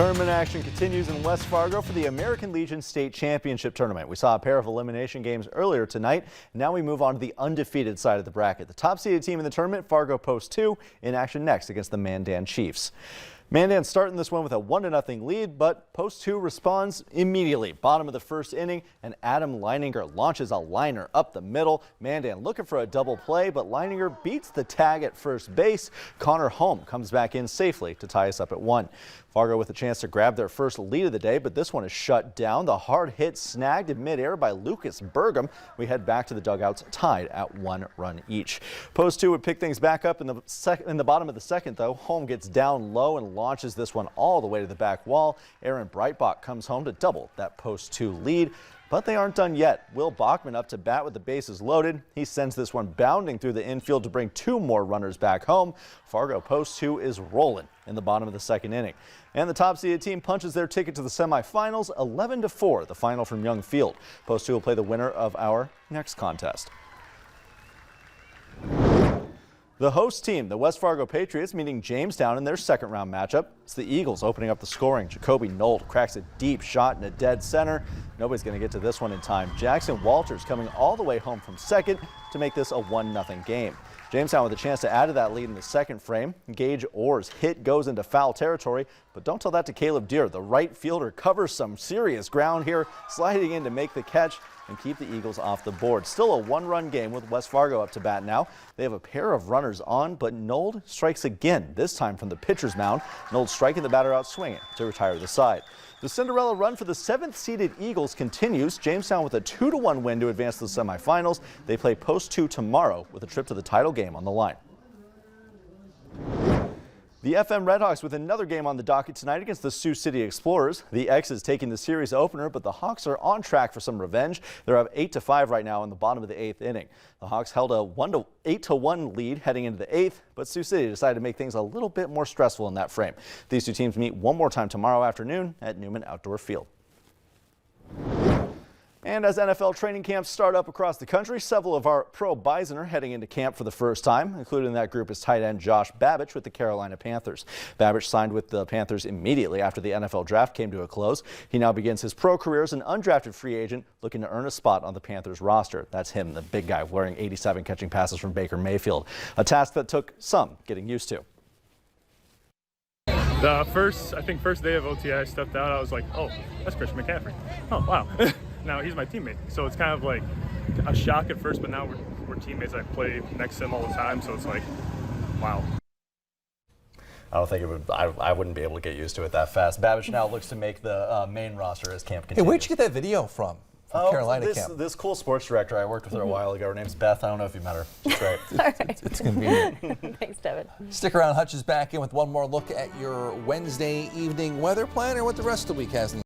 Tournament action continues in West Fargo for the American Legion State Championship Tournament. We saw a pair of elimination games earlier tonight. Now we move on to the undefeated side of the bracket. The top-seeded team in the tournament, Fargo Post 2, in action next against the Mandan Chiefs. Mandan starting this one with a 1-0 lead, but Post 2 responds immediately. Bottom of the first inning, and Adam Leininger launches a liner up the middle. Mandan looking for a double play, but Leininger beats the tag at first base. Connor Holm comes back in safely to tie us up at 1. Fargo with a chance to grab their first lead of the day, but this one is shut down. The hard hit snagged in midair by Lucas Burgum. We head back to the dugouts tied at 1 run each. Post 2 would pick things back up in the bottom of the second, though. Holm gets down low and launches this one all the way to the back wall. Aaron Breitbach comes home to double that Post 2 lead. But they aren't done yet. Will Bachman up to bat with the bases loaded. He sends this one bounding through the infield to bring 2 more runners back home. Fargo Post 2 is rolling in the bottom of the second inning. And the top-seeded team punches their ticket to the semifinals, 11-4, the final from Young Field. Post 2 will play the winner of our next contest. The host team, the West Fargo Patriots, meeting Jamestown in their second-round matchup. It's the Eagles opening up the scoring. Jacoby Nolt cracks a deep shot in a dead center. Nobody's going to get to this one in time. Jackson Walters coming all the way home from second to make this a 1-0 game. Jamestown with a chance to add to that lead in the second frame. Gage Orr's hit goes into foul territory, but don't tell that to Caleb Deere. The right fielder covers some serious ground here, sliding in to make the catch and keep the Eagles off the board. Still a 1-run game with West Fargo up to bat now. They have a pair of runners on, but Nold strikes again, this time from the pitcher's mound. Nold striking the batter out swinging to retire the side. The Cinderella run for the 7th-seeded Eagles continues. Jamestown with a 2-1 win to advance to the semifinals. They play Post 2 tomorrow with a trip to the title game on the line. The FM Redhawks with another game on the docket tonight against the Sioux City Explorers. The X's taking the series opener, but the Hawks are on track for some revenge. They're up 8-5 right now in the bottom of the 8th inning. The Hawks held a 8-1 lead heading into the 8th, but Sioux City decided to make things a little bit more stressful in that frame. These two teams meet one more time tomorrow afternoon at Newman Outdoor Field. And as NFL training camps start up across the country, several of our pro Bison are heading into camp for the first time. Included in that group is tight end Josh Babich with the Carolina Panthers. Babich signed with the Panthers immediately after the NFL draft came to a close. He now begins his pro career as an undrafted free agent looking to earn a spot on the Panthers roster. That's him, the big guy wearing 87 catching passes from Baker Mayfield. A task that took some getting used to. The first day of OTA, I stepped out. I was like, oh, that's Christian McCaffrey. Oh, wow. Now he's my teammate. So it's kind of like a shock at first, but now we're teammates. I play next to him all the time. So it's like, wow. I don't think it would. I wouldn't be able to get used to it that fast. Babich now looks to make the main roster as camp continues. Hey, where'd you get that video from? Carolina camp. This cool sports director I worked with her a while ago. Her name's Beth. I don't know if you met her. She's great. It's convenient. Thanks, Devin. Stick around. Hutch is back in with one more look at your Wednesday evening weather plan or what the rest of the week has in